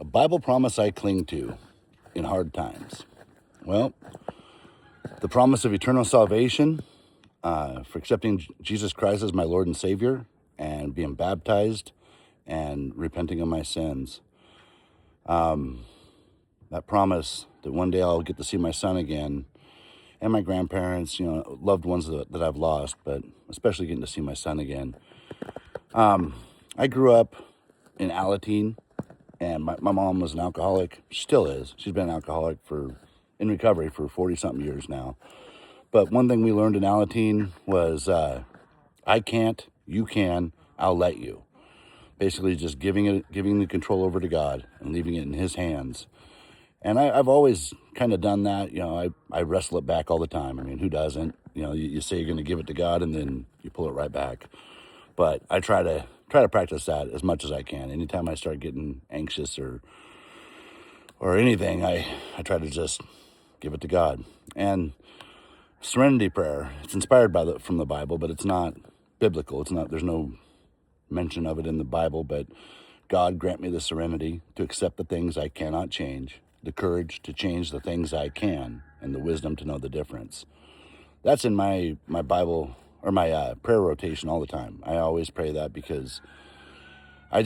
A Bible promise I cling to in hard times. Well, the promise of eternal salvation, for accepting Jesus Christ as my Lord and Savior and being baptized and repenting of my sins. That promise that one day I'll get to see my son again and my grandparents, loved ones that I've lost, but especially getting to see my son again. I grew up in Alateen, and my mom was an alcoholic. She still is. She's been an alcoholic in recovery for 40-something years now. But one thing we learned in Alateen was, I can't, you can, I'll let you. Basically just giving the control over to God and leaving it in his hands. And I've always kind of done that. I wrestle it back all the time. I mean, who doesn't? You say you're going to give it to God and then you pull it right back. But I try to practice that as much as I can. Anytime I start getting anxious or anything, I try to just give it to God. And serenity prayer, it's inspired from the Bible, but it's not biblical. There's no mention of it in the Bible, but God grant me the serenity to accept the things I cannot change, the courage to change the things I can, and the wisdom to know the difference. That's in my Bible or my prayer rotation all the time. I always pray that because I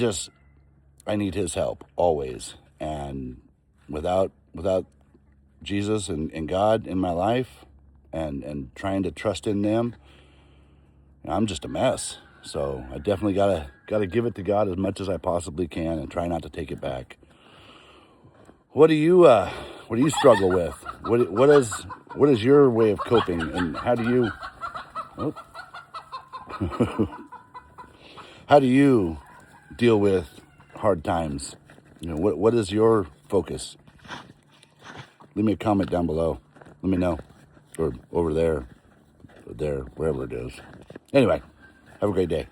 need his help always. And without Jesus and God in my life and trying to trust in them, I'm just a mess. So I definitely gotta give it to God as much as I possibly can and try not to take it back. What do you struggle with? What is your way of coping, and how do you how do you deal with hard times? What is your focus? Leave me a comment down below. Let me know, or over there, wherever it is. Anyway, have a great day.